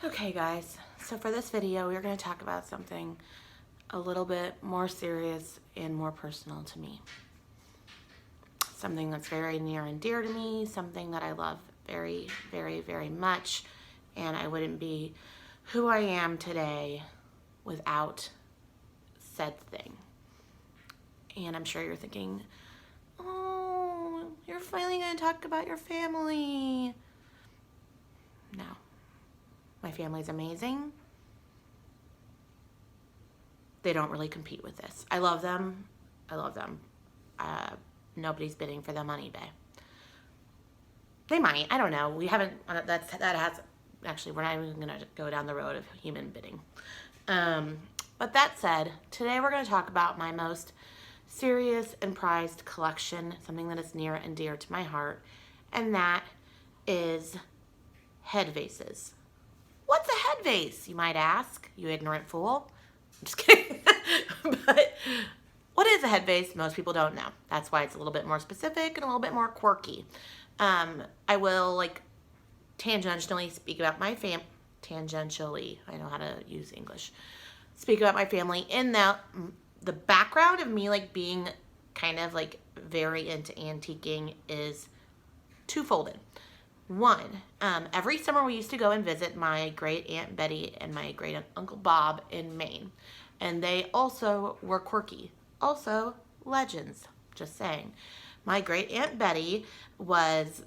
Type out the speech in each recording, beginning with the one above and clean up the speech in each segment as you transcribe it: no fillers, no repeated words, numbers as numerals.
Okay guys, so for this video we're going to talk about something a little bit more serious and more personal to me. Something that's very near and dear to me, something that I love very, very, very much, and I wouldn't be who I am today without said thing. And I'm sure you're thinking, oh, you're finally going to talk about your family. No. My family's amazing. They don't really compete with this. I love them. I love them. Nobody's bidding for them on eBay. They might. I don't know. We haven't. That has. Actually, we're not even going to go down the road of human bidding. But that said, today we're going to talk about my most serious and prized collection, something that is near and dear to my heart, and that is head vases. What's a head vase, you might ask, you ignorant fool? I'm just kidding. But what is a head vase? Most people don't know. That's why it's a little bit more specific and a little bit more quirky. I will tangentially speak about my tangentially, I know how to use English, speak about my family in the background of me being kind of very into antiquing is twofolded. One, every summer we used to go and visit my great Aunt Betty and my great Uncle Bob in Maine. And they also were quirky. Also, legends, just saying. My great Aunt Betty was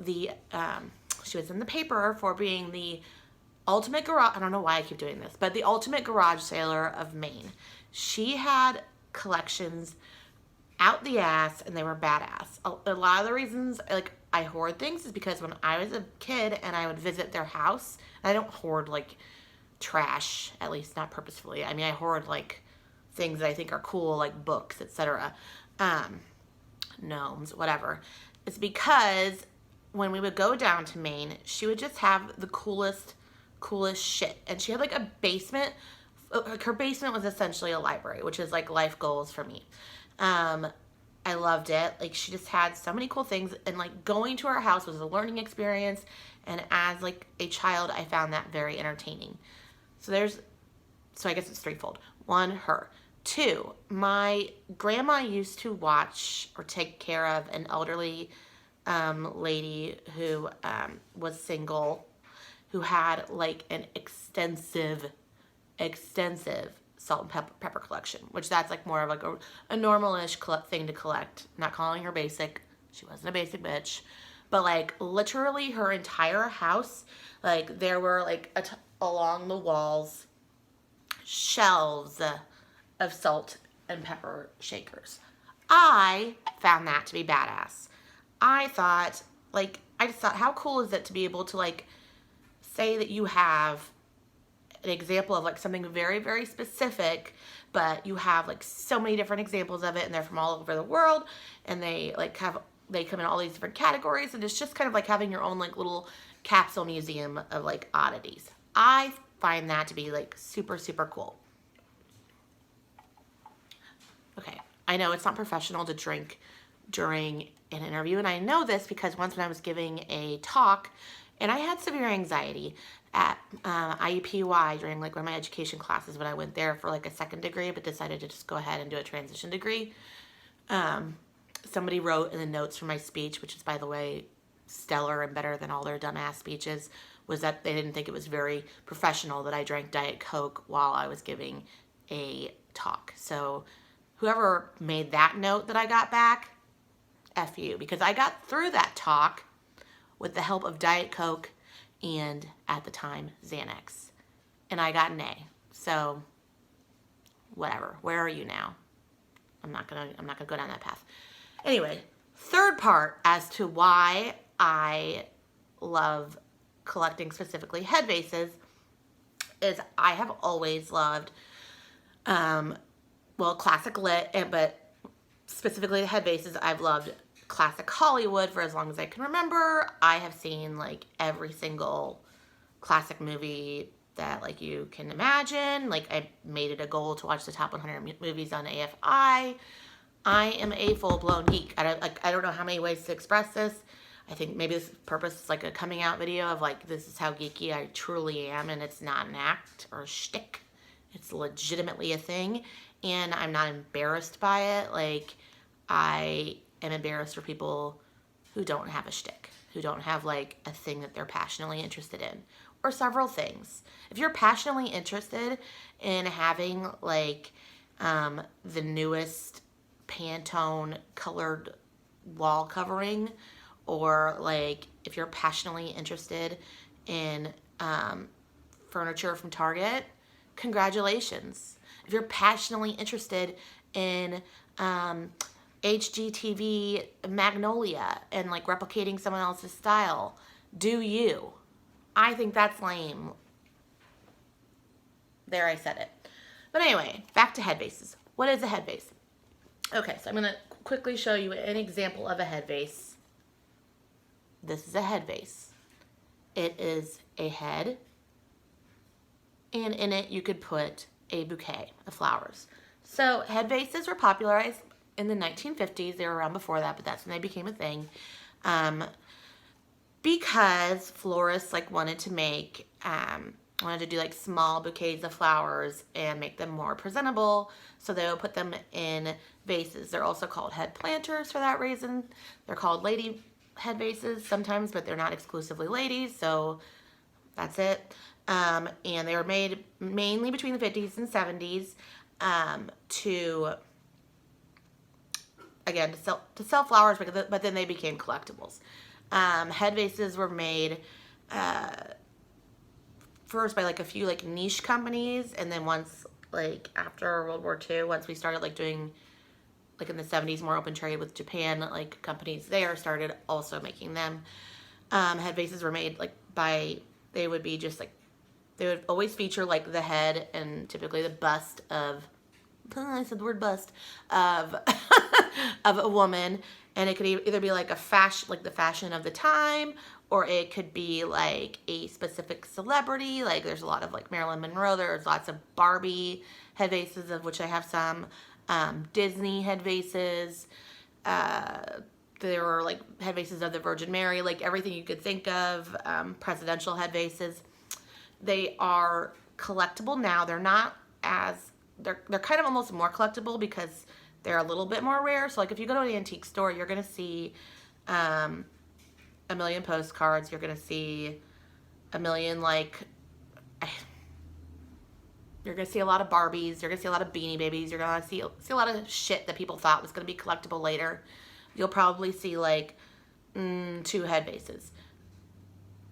she was in the paper for being the ultimate garage, I don't know why I keep doing this, but the ultimate garage sailor of Maine. She had collections out the ass and they were badass. A lot of the reasons I hoard things is because when I was a kid and I would visit their house, I don't hoard trash, at least not purposefully. I mean, I hoard things that I think are cool, like books, etc. Gnomes, whatever. It's because when we would go down to Maine, she would just have the coolest shit. And she had a basement. Her basement was essentially a library, which is life goals for me. I loved it. She just had so many cool things, and going to her house was a learning experience, and as a child I found that very entertaining. So I guess it's threefold. One, her. Two, my grandma used to watch or take care of an elderly lady who was single, who had an extensive salt and pepper collection, which that's more of a normal-ish thing to collect. I'm not calling her basic. She wasn't a basic bitch. But literally her entire house, there were along the walls shelves of salt and pepper shakers. I found that to be badass. I just thought, how cool is it to be able to say that you have an example of something very, very specific, but you have so many different examples of it, and they're from all over the world, and they they come in all these different categories, and it's just kind of having your own little capsule museum of oddities. I find that to be super, super cool. Okay, I know it's not professional to drink during an interview, and I know this because once when I was giving a talk, and I had severe anxiety at IUPUI during one of my education classes when I went there for a second degree, but decided to just go ahead and do a transition degree. Somebody wrote in the notes for my speech, which is, by the way, stellar and better than all their dumbass speeches, was that they didn't think it was very professional that I drank Diet Coke while I was giving a talk. So whoever made that note that I got back, F you, because I got through that talk with the help of Diet Coke and, at the time, Xanax. And I got an A. So, whatever. Where are you now? I'm not gonna go down that path. Anyway, third part as to why I love collecting specifically head vases is I have always loved, classic lit, but specifically the head vases, I've loved classic Hollywood for as long as I can remember. I have seen every single classic movie that you can imagine. I made it a goal to watch the top 100 movies on AFI. I am a full-blown geek. I don't know how many ways to express this. I think maybe this purpose is like a coming out video of like, this is how geeky I truly am, and it's not an act or a shtick. It's legitimately a thing, and I'm not embarrassed by it. Like, I am embarrassed for people who don't have a shtick, who don't have like a thing that they're passionately interested in, or several things. If you're passionately interested in having like the newest Pantone colored wall covering, or like if you're passionately interested in furniture from Target, congratulations. If you're passionately interested in HGTV Magnolia and like replicating someone else's style, do you. I think that's lame. There, I said it. But anyway, back to Headvases. What is a Headvase? Okay, so I'm going to quickly show you an example of a Headvase. This is a Headvase. It is a head, and in it you could put a bouquet of flowers. So Headvases were popularized in the 1950s. They were around before that, but that's when they became a thing. Because florists like wanted to do like small bouquets of flowers and make them more presentable, so they would put them in vases. They're also called head planters for that reason. They're called lady head vases sometimes, but they're not exclusively ladies, so that's it. And they were made mainly between the 50s and 70s to sell flowers, but then they became collectibles. Head vases were made first by like a few like niche companies, and then once like after World War II, once we started like doing like in the 70s more open trade with Japan, like companies there started also making them. Head vases were made like they would always feature like the head and typically the bust of, I said the word bust, of of a woman, and it could either be like the fashion of the time, or it could be like a specific celebrity. Like there's a lot of like Marilyn Monroe. There's lots of Barbie head vases, of which I have some. Disney head vases. There were like head vases of the Virgin Mary, like everything you could think of. Presidential head vases. They are collectible now. They're not as, they're kind of almost more collectible because they're a little bit more rare. So like if you go to an antique store, you're going to see a million postcards. You're going to see a million you're going to see a lot of Barbies. You're going to see a lot of Beanie Babies. You're going to see a lot of shit that people thought was going to be collectible later. You'll probably see like 2 head vases.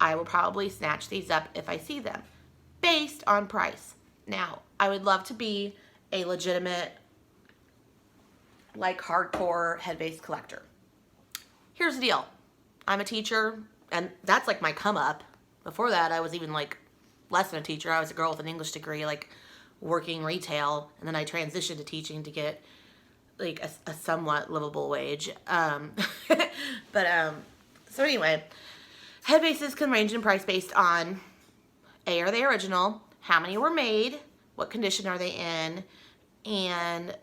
I will probably snatch these up if I see them based on price. Now, I would love to be a legitimate, like hardcore head vase collector. Here's the deal. I'm a teacher, and that's like my come up. Before that, I was even like less than a teacher. I was a girl with an English degree, like working retail, and then I transitioned to teaching to get like a somewhat livable wage. So anyway, head vases can range in price based on A, are they original? How many were made? What condition are they in? And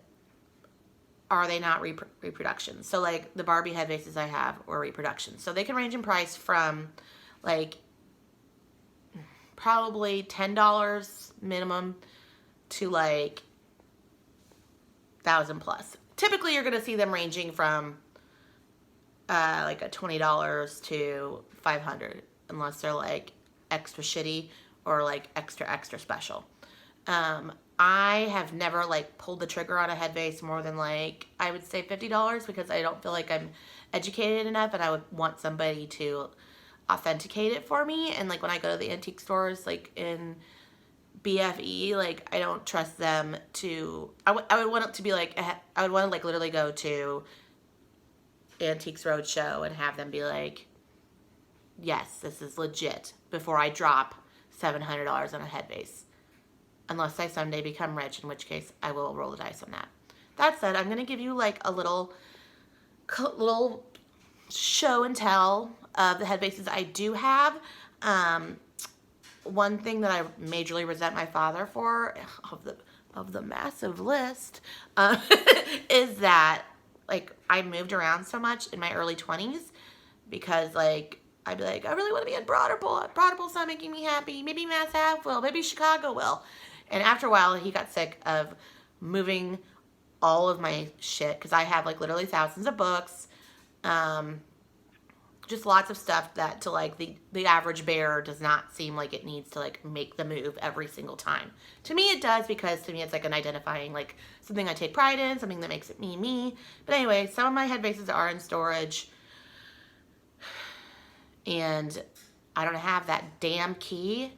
are they not reproductions? So like the Barbie head vases I have were reproductions. So they can range in price from like probably $10 minimum to like $1,000+. Typically you're gonna see them ranging from like a $20 to $500, unless they're like extra shitty or like extra special. I have never like pulled the trigger on a head vase more than like, I would say $50, because I don't feel like I'm educated enough, and I would want somebody to authenticate it for me. And like when I go to the antique stores like in BFE, like I don't trust them to, I would want it to be like, I would want to like literally go to Antiques Roadshow and have them be like, yes, this is legit, before I drop $700 on a head vase. Unless I someday become rich, in which case I will roll the dice on that. That said, I'm going to give you like a little show and tell of the head vases I do have. One thing that I majorly resent my father for, of the massive list, is that like I moved around so much in my early 20s because like I'd be like, I really want to be in Broderpool. Broderpool's not making me happy. Maybe Mass Ave will. Maybe Chicago will. And after a while, he got sick of moving all of my shit because I have like literally thousands of books. Just lots of stuff that to like the average bear does not seem like it needs to like make the move every single time. To me it does, because to me it's like an identifying, like something I take pride in, something that makes it me. But anyway, some of my Headvases are in storage and I don't have that damn key,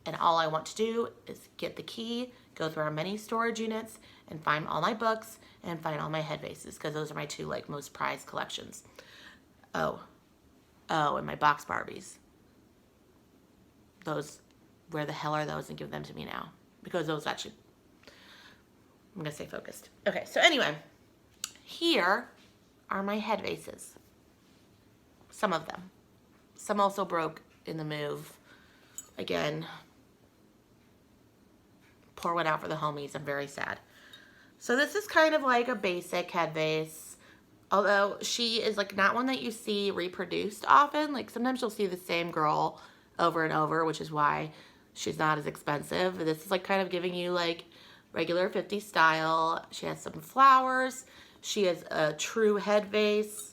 and all I want to do is get the key, go through our many storage units and find all my books and find all my Headvases, because those are my two like most prized collections. Oh, and my box Barbies. Those, where the hell are those? And give them to me now. Because those actually, I'm going to stay focused. Okay, so anyway, here are my Headvases. Some of them. Some also broke in the move. Again, pour one out for the homies. I'm very sad. So this is kind of like a basic Headvase. Although she is like not one that you see reproduced often. Like sometimes you'll see the same girl over and over, which is why she's not as expensive. This is like kind of giving you like regular 50s style. She has some flowers. She has a true Headvase.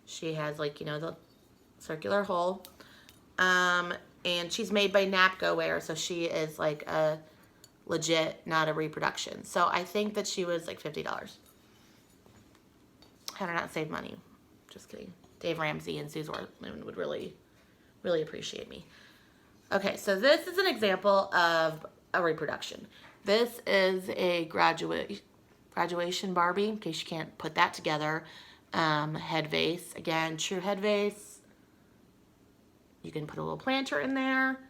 She has like, you know, the circular hole. And she's made by Napco Ware, so she is like a legit, not a reproduction. So I think that she was like $50. Had her not saved money. Just kidding. Dave Ramsey and Suze Ortman would really, really appreciate me. Okay, so this is an example of a reproduction. This is a graduation Barbie, in case you can't put that together. Headvase. Again, true Headvase. You can put a little planter in there.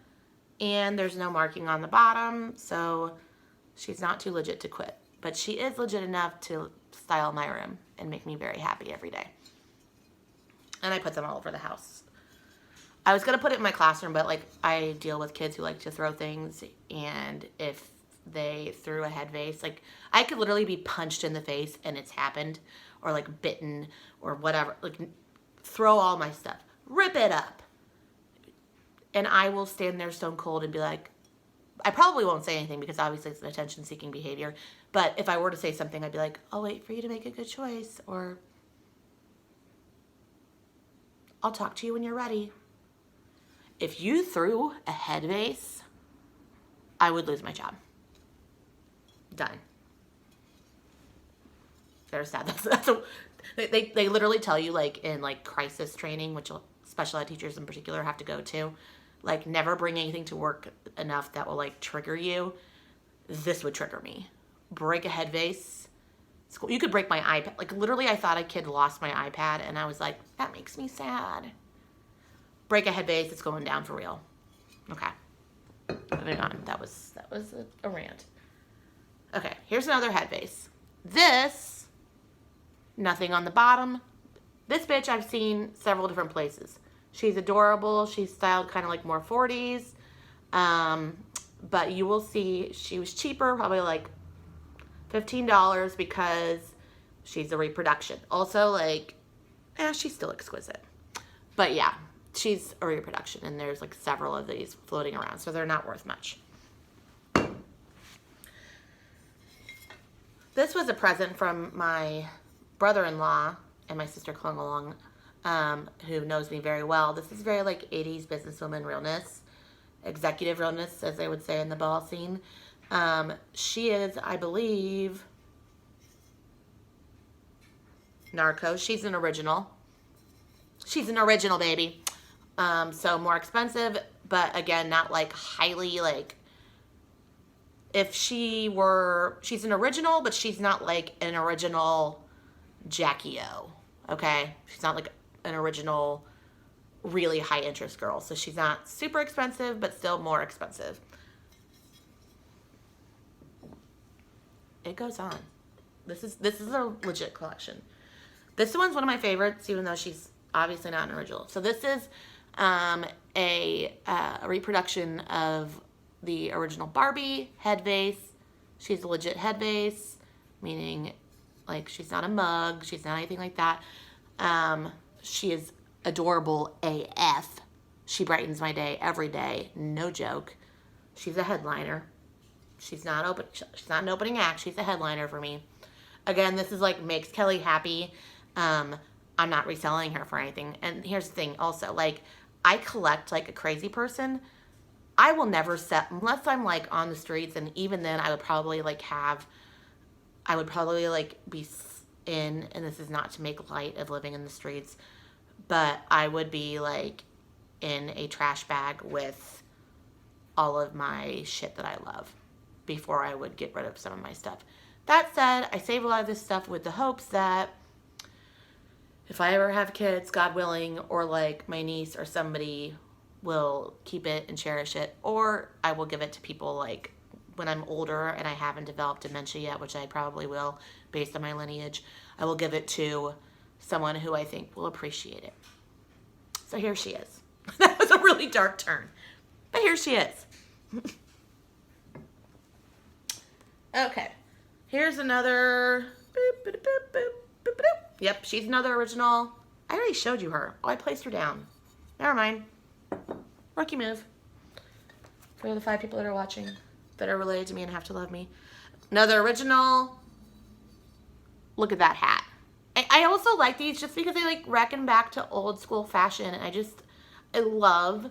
And there's no marking on the bottom, so she's not too legit to quit. But she is legit enough to style my room and make me very happy every day. And I put them all over the house. I was going to put it in my classroom, but like I deal with kids who like to throw things, and if they threw a Headvase, like I could literally be punched in the face and it's happened, or like bitten or whatever. Like throw all my stuff, rip it up. And I will stand there stone cold and be like, I probably won't say anything because obviously it's an attention-seeking behavior. But if I were to say something, I'd be like, I'll wait for you to make a good choice, or I'll talk to you when you're ready. If you threw a Headvase, I would lose my job. Done. There's that. They literally tell you, like in like crisis training, which special ed teachers in particular have to go to, like never bring anything to work enough that will like trigger you. This would trigger me. Break a Headvase. You could break my iPad. Like literally I thought a kid lost my iPad and I was like, that makes me sad. Break a Headvase, it's going down for real. Okay. Moving on. That was a rant. Okay, here's another Headvase. This, nothing on the bottom. This bitch I've seen several different places. She's adorable. She's styled kind of like more 40s. But you will see she was cheaper, probably like $15 because she's a reproduction. Also, like, she's still exquisite. But yeah, she's a reproduction, and there's like several of these floating around, so they're not worth much. This was a present from my brother-in-law, and my sister clung along, who knows me very well. This is very like 80s businesswoman realness, executive realness, as they would say in the ball scene. She is, I believe, Narcos. She's an original. She's an original, baby. So more expensive, but again, not like highly like, if she were, she's an original, but she's not like an original Jackie O, okay? She's not like an original really high interest girl. So she's not super expensive, but still more expensive. It goes on. This is a legit collection. This one's one of my favorites, even though she's obviously not an original. So this is a reproduction of the original Barbie Headvase. She's a legit Headvase, meaning like she's not a mug, she's not anything like that. She is adorable AF. She brightens my day every day. No joke. She's a headliner. She's not an opening act. She's a headliner for me. Again, this is like makes Kelly happy. I'm not reselling her for anything. And here's the thing also, like, I collect like a crazy person. I will never sell unless I'm like on the streets, and even then I would probably like be in, and this is not to make light of living in the streets, but I would be like in a trash bag with all of my shit that I love before I would get rid of some of my stuff. That said, I save a lot of this stuff with the hopes that if I ever have kids, God willing, or like my niece or somebody will keep it and cherish it, or I will give it to people like when I'm older and I haven't developed dementia yet, which I probably will based on my lineage. I will give it to someone who I think will appreciate it. So here she is. That was a really dark turn, but here she is. Okay, here's another. Yep, she's another original. I already showed you her. Oh, I placed her down. Never mind. Rookie move. For the 5 people that are watching that are related to me and have to love me. Another original. Look at that hat. I also like these just because they like reckon back to old school fashion. I love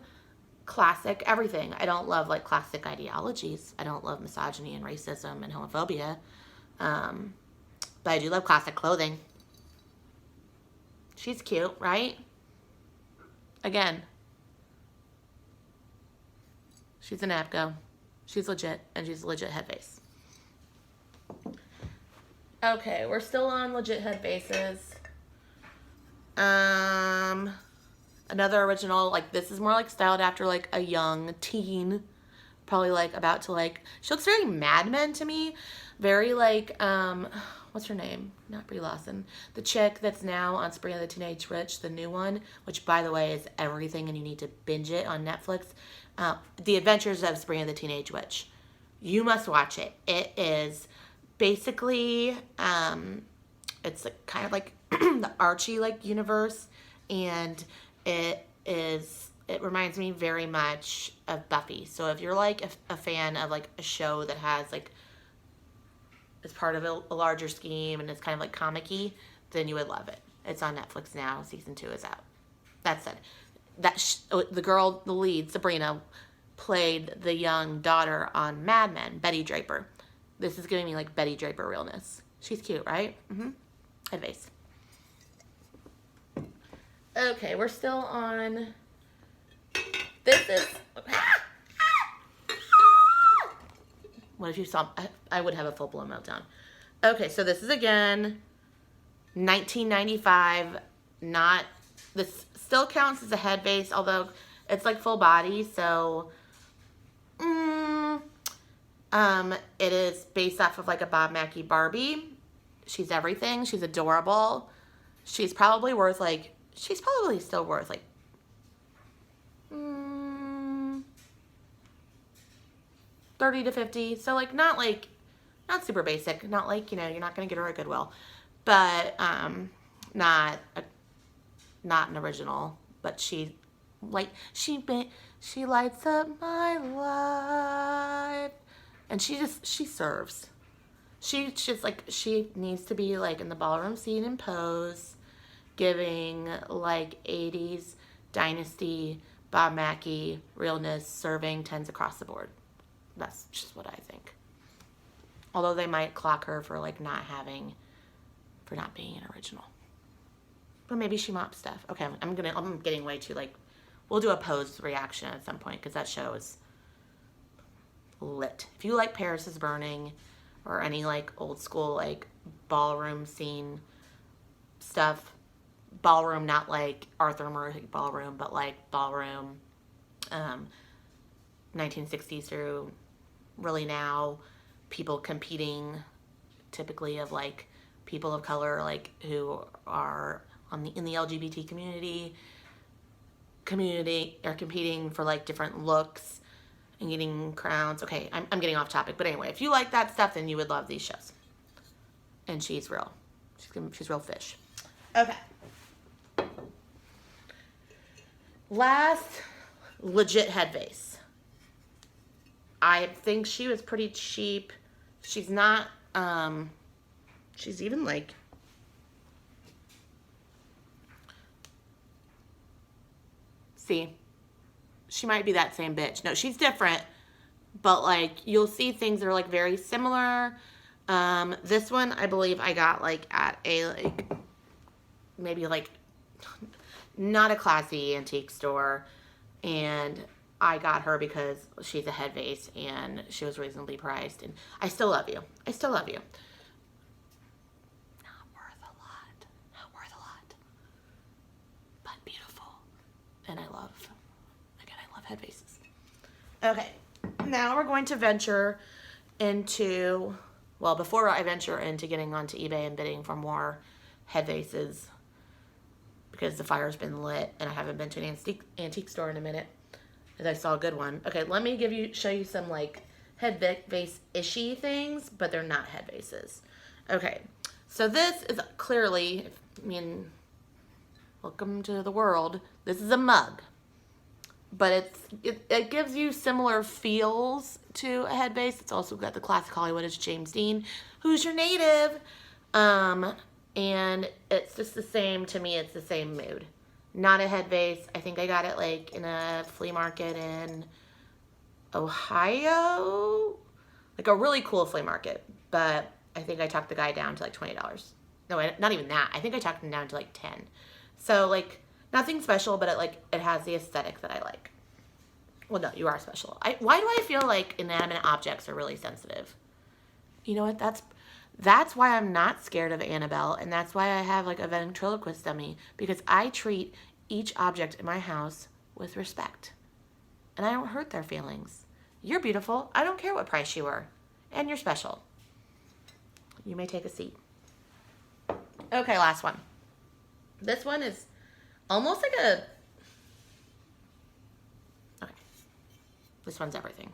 classic everything. I don't love like classic ideologies. I don't love misogyny and racism and homophobia. But I do love classic clothing. She's cute, right? Again, she's an Abco. She's legit, and she's a legit Headvase. Okay, we're still on legit Headvases. Another original, like this is more like styled after like a young teen. Probably like about to like, she looks very Mad Men to me. Very like, what's her name? Not Brie Larson. The chick that's now on Sabrina the Teenage Witch, the new one, which by the way is everything and you need to binge it on Netflix. The Adventures of Sabrina the Teenage Witch. You must watch it. It is basically, it's like, kind of like the Archie like universe, and it reminds me very much of Buffy. So if you're like a fan of like a show that has like, it's part of a larger scheme and it's kind of like comic-y, then you would love it. It's on Netflix now. Season 2 is out. That said, the girl, the lead, Sabrina, played the young daughter on Mad Men, Betty Draper. This is giving me like Betty Draper realness. She's cute, right? Headvase. Okay, we're still on. This is. What if you saw? I would have a full blown meltdown. Okay, so this is again 1995. Not this still counts as a Headvase, although it's like full body. So, it is based off of like a Bob Mackie Barbie. She's everything. She's adorable. She's probably still worth like 30 to 50. So like not super basic. Not like, you're not going to get her at Goodwill. But not an original, but she lights up my life. And she serves. She needs to be like in the ballroom scene and pose, giving like 80s Dynasty, Bob Mackie realness, serving 10s across the board. That's just what I think. Although they might clock her for like not being an original. But maybe she mops stuff. Okay, I'm getting way too like, we'll do a pose reaction at some point because that show is lit. If you like Paris is Burning or any like old school like ballroom scene stuff, ballroom, not like Arthur Murray ballroom, but like ballroom 1960s through really now, people competing, typically of like people of color, like who are in the LGBT community are competing for like different looks and getting crowns. Okay, I'm getting off topic, but anyway, if you like that stuff, then you would love these shows. And she's real. She's real fish. Okay. Last legit Headvase. I think she was pretty cheap. She's not, she's even like, see, she might be that same bitch. No, she's different, but like, you'll see things that are like very similar. This one, I believe I got like at a, like, maybe like, not a classy antique store, and I got her because she's a Headvase and she was reasonably priced, and I still love you. I still love you. Not worth a lot. Not worth a lot. But beautiful. And I love Headvases. Okay. Now we're going to venture into, well, before I venture into getting onto eBay and bidding for more Headvases, because the fire's been lit and I haven't been to an antique store in a minute, as I saw a good one. Okay, let me show you some like Headvase-ishy things, but they're not Headvases. Okay, so this is clearly, I mean, welcome to the world. This is a mug, but it gives you similar feels to a Headvase. It's also got the classic Hollywood. It's James Dean, who's your native, and it's just the same, to me, it's the same mood. Not a Headvase. I think I got it like in a flea market in Ohio. Like a really cool flea market. But I think I talked the guy down to like $20. No, not even that. I think I talked him down to like 10. So like nothing special, but it has the aesthetic that I like. Well, no, you are special. Why do I feel like inanimate objects are really sensitive? You know what? That's why I'm not scared of Annabelle, and that's why I have like a ventriloquist dummy, because I treat each object in my house with respect, and I don't hurt their feelings. You're beautiful. I don't care what price you were, and you're special. You may take a seat. Okay, last one. This one is almost like a... Okay. This one's everything.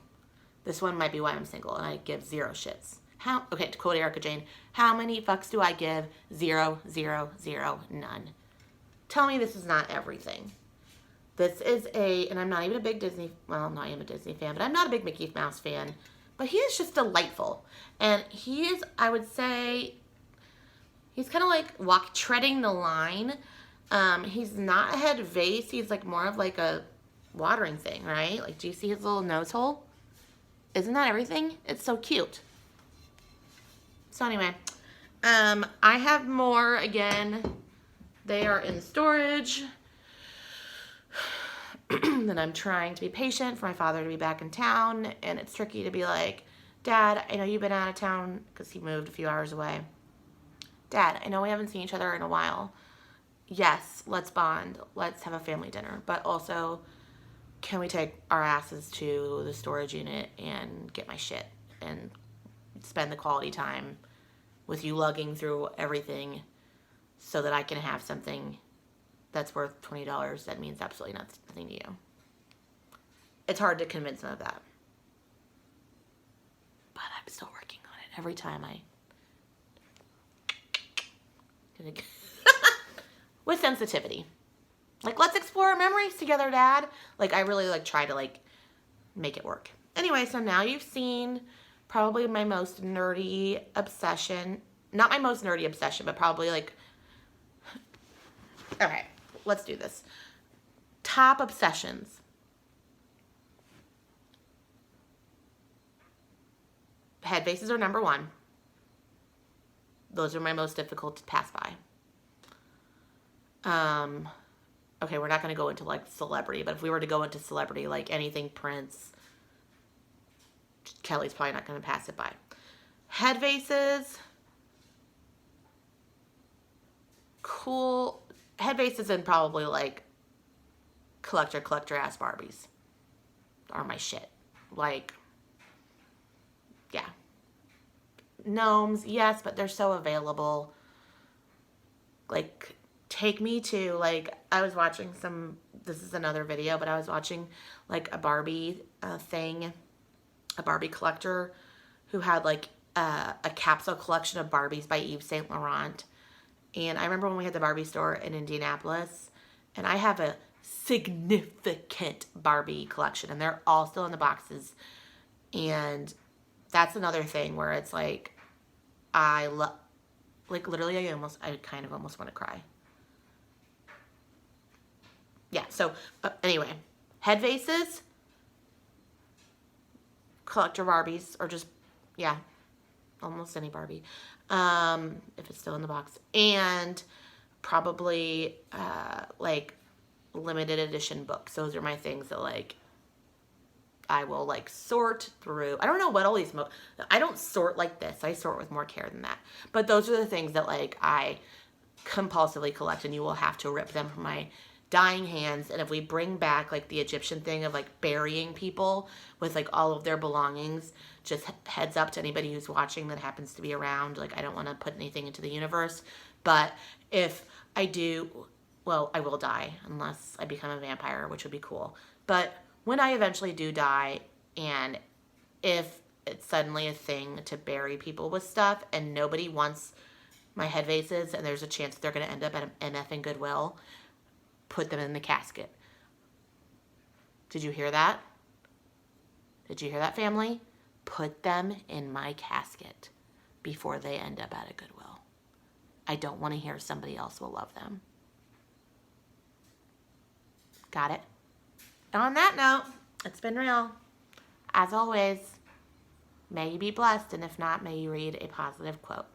This one might be why I'm single, and I give zero shits. Okay, to quote Erica Jane, how many fucks do I give? 0, 0, 0, none. Tell me this is not everything. This is and I'm not even a big Disney, well, no, I am a Disney fan, but I'm not a big Mickey Mouse fan. But he is just delightful. And he is, I would say, he's kind of like treading the line. He's not a Headvase. He's like more of like a watering thing, right? Like, do you see his little nose hole? Isn't that everything? It's so cute. So anyway, I have more. Again, they are in storage. Then I'm trying to be patient for my father to be back in town, and it's tricky to be like, Dad, I know you've been out of town, because he moved a few hours away. Dad, I know we haven't seen each other in a while. Yes, let's bond. Let's have a family dinner. But also, can we take our asses to the storage unit and get my shit and spend the quality time with you lugging through everything so that I can have something that's worth $20 that means absolutely nothing to you. It's hard to convince them of that. But I'm still working on it. Every time with sensitivity. Like, let's explore our memories together, Dad. Like, I really try to make it work. Anyway, so now you've seen probably my most nerdy obsession. Not my most nerdy obsession, but probably okay, let's do this. Top obsessions. Headvases are number 1. Those are my most difficult to pass by. Okay, we're not going to go into celebrity, but if we were to go into celebrity, anything Prince, Kelly's probably not going to pass it by. Headvases, cool. Headvases and probably collector ass Barbies are my shit. Yeah. Gnomes, yes, but they're so available. Take me to, I was watching this is another video, but I was watching, a Barbie thing, a Barbie collector who had, a capsule collection of Barbies by Yves Saint Laurent. And I remember when we had the Barbie store in Indianapolis, and I have a significant Barbie collection, and they're all still in the boxes. And that's another thing where it's like, I love, like literally I kind of almost want to cry. Yeah, so anyway, head vases, collector Barbies, or just, yeah, almost any Barbie, if it's still in the box, and probably like limited edition books. Those are my things that like I will like sort through. I don't know what all these I don't sort like this. I sort with more care than that. But those are the things that like I compulsively collect, and you will have to rip them from my dying hands. And if we bring back like the Egyptian thing of like burying people with like all of their belongings, just heads up to anybody who's watching that happens to be around. Like, I don't want to put anything into the universe, but if I do, well, I will die unless I become a vampire, which would be cool. But when I eventually do die, and if it's suddenly a thing to bury people with stuff and nobody wants my head vases, and there's a chance they're going to end up at an MF in Goodwill, put them in the casket. Did you hear that? Did you hear that, family? Put them in my casket before they end up at a Goodwill. I don't want to hear somebody else will love them. Got it? And on that note, it's been real. As always, may you be blessed, and if not, may you read a positive quote.